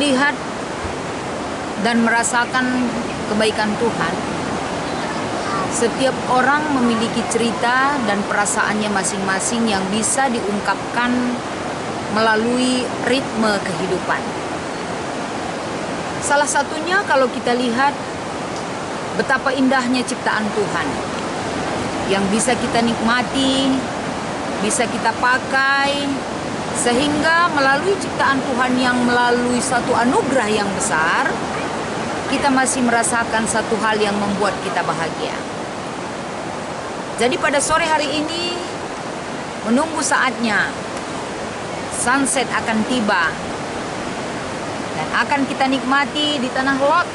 melihat dan merasakan kebaikan Tuhan, setiap orang memiliki cerita dan perasaannya masing-masing yang bisa diungkapkan melalui ritme kehidupan. Salah satunya kalau kita lihat betapa indahnya ciptaan Tuhan yang bisa kita nikmati, bisa kita pakai, sehingga melalui ciptaan Tuhan yang melalui satu anugerah yang besar, kita masih merasakan satu hal yang membuat kita bahagia. Jadi pada sore hari ini, menunggu saatnya sunset akan tiba dan akan kita nikmati di tanah Lot.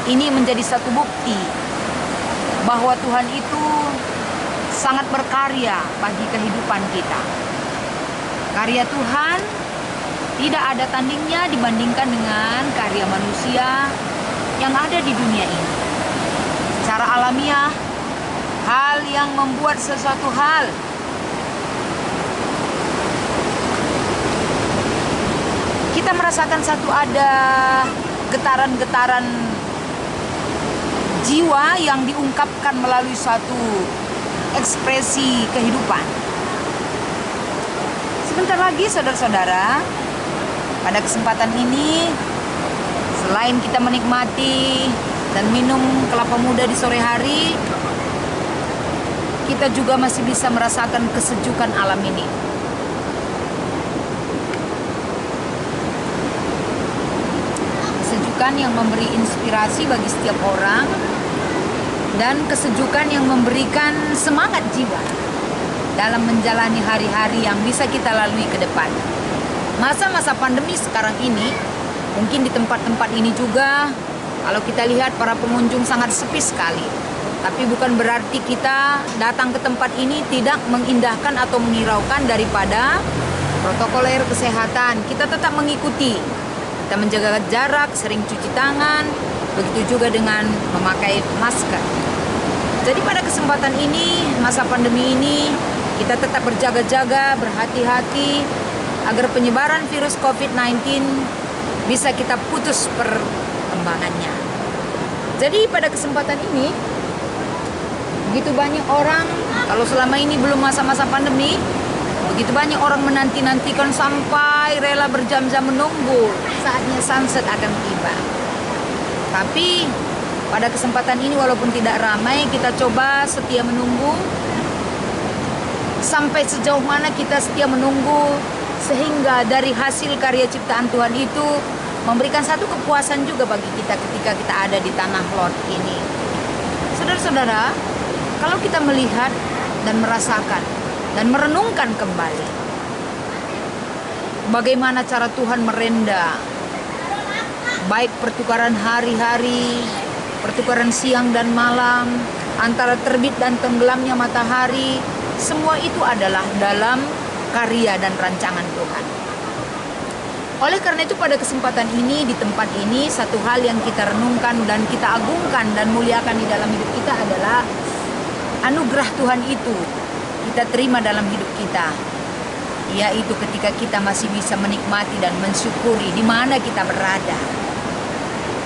Ini menjadi satu bukti bahwa Tuhan itu sangat berkarya bagi kehidupan kita. Karya Tuhan tidak ada tandingnya dibandingkan dengan karya manusia yang ada di dunia ini. Secara alamiah, hal yang membuat sesuatu hal kita merasakan satu ada getaran-getaran jiwa yang diungkapkan melalui suatu ekspresi kehidupan. Sebentar lagi saudara-saudara, pada kesempatan ini, selain kita menikmati dan minum kelapa muda di sore hari, kita juga masih bisa merasakan kesejukan alam ini. Kesejukan yang memberi inspirasi bagi setiap orang, dan kesejukan yang memberikan semangat jiwa dalam menjalani hari-hari yang bisa kita lalui ke depan. Masa-masa pandemi sekarang ini, mungkin di tempat-tempat ini juga, kalau kita lihat para pengunjung sangat sepi sekali. Tapi bukan berarti kita datang ke tempat ini tidak mengindahkan atau menghiraukan daripada protokoler kesehatan. Kita tetap mengikuti. Kita menjaga jarak, sering cuci tangan, begitu juga dengan memakai masker. Jadi pada kesempatan ini, masa pandemi ini, kita tetap berjaga-jaga, berhati-hati, agar penyebaran virus COVID-19 bisa kita putus perkembangannya. Jadi pada kesempatan ini, begitu banyak orang, kalau selama ini belum masa-masa pandemi, begitu banyak orang menanti-nantikan sampai rela berjam-jam menunggu saatnya sunset akan tiba. Tapi pada kesempatan ini walaupun tidak ramai, kita coba setia menunggu. Sampai sejauh mana kita setia menunggu, sehingga dari hasil karya ciptaan Tuhan itu memberikan satu kepuasan juga bagi kita ketika kita ada di tanah Lot ini. Saudara-saudara, kalau kita melihat dan merasakan dan merenungkan kembali bagaimana cara Tuhan merenda, baik pertukaran hari-hari, pertukaran siang dan malam, antara terbit dan tenggelamnya matahari, semua itu adalah dalam karya dan rancangan Tuhan. Oleh karena itu pada kesempatan ini, di tempat ini, satu hal yang kita renungkan dan kita agungkan dan muliakan di dalam hidup kita adalah anugerah Tuhan itu kita terima dalam hidup kita, yaitu ketika kita masih bisa menikmati dan mensyukuri di mana kita berada.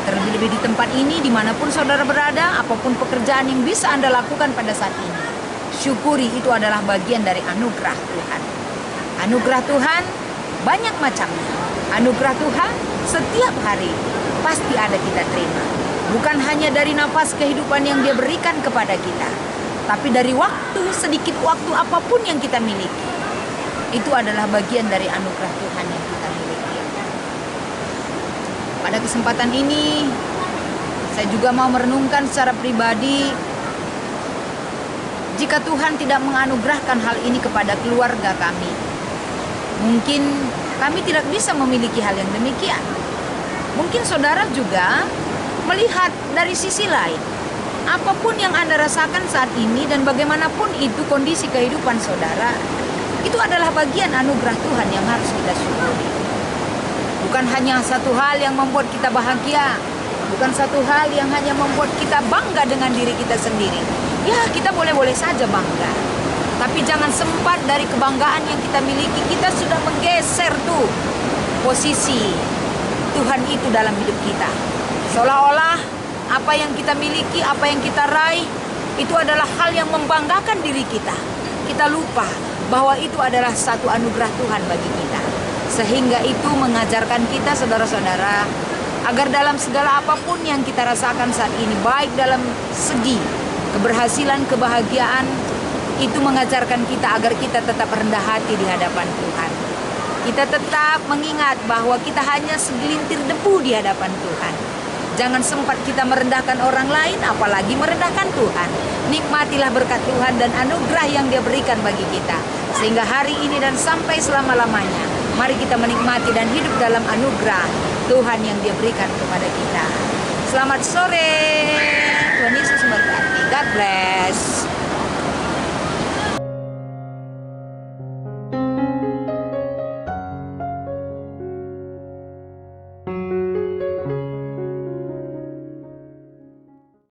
Terlebih-lebih di tempat ini, dimanapun saudara berada, apapun pekerjaan yang bisa Anda lakukan pada saat ini, syukuri, itu adalah bagian dari anugerah Tuhan. Anugerah Tuhan banyak macamnya. Anugerah Tuhan setiap hari pasti ada kita terima. Bukan hanya dari nafas kehidupan yang Dia berikan kepada kita, tapi dari waktu, sedikit waktu apapun yang kita miliki. Itu adalah bagian dari anugerah Tuhan yang kita miliki. Pada kesempatan ini, saya juga mau merenungkan secara pribadi, jika Tuhan tidak menganugerahkan hal ini kepada keluarga kami, mungkin kami tidak bisa memiliki hal yang demikian. Mungkin saudara juga melihat dari sisi lain. Apapun yang Anda rasakan saat ini dan bagaimanapun itu kondisi kehidupan saudara, itu adalah bagian anugerah Tuhan yang harus kita syukuri. Bukan hanya satu hal yang membuat kita bahagia, bukan satu hal yang hanya membuat kita bangga dengan diri kita sendiri. Ya, kita boleh-boleh saja bangga. Tapi jangan sempat dari kebanggaan yang kita miliki, kita sudah menggeser tuh posisi Tuhan itu dalam hidup kita. Seolah-olah apa yang kita miliki, apa yang kita raih, itu adalah hal yang membanggakan diri kita. Kita lupa bahwa itu adalah satu anugerah Tuhan bagi kita. Sehingga itu mengajarkan kita, saudara-saudara, agar dalam segala apapun yang kita rasakan saat ini, baik dalam segi keberhasilan, kebahagiaan, itu mengajarkan kita agar kita tetap rendah hati di hadapan Tuhan. Kita tetap mengingat bahwa kita hanya segelintir debu di hadapan Tuhan. Jangan sempat kita merendahkan orang lain, apalagi merendahkan Tuhan. Nikmatilah berkat Tuhan dan anugerah yang Dia berikan bagi kita. Sehingga hari ini dan sampai selama-lamanya, mari kita menikmati dan hidup dalam anugerah Tuhan yang Dia berikan kepada kita. Selamat sore. Tuhan Yesus memberkati. God bless.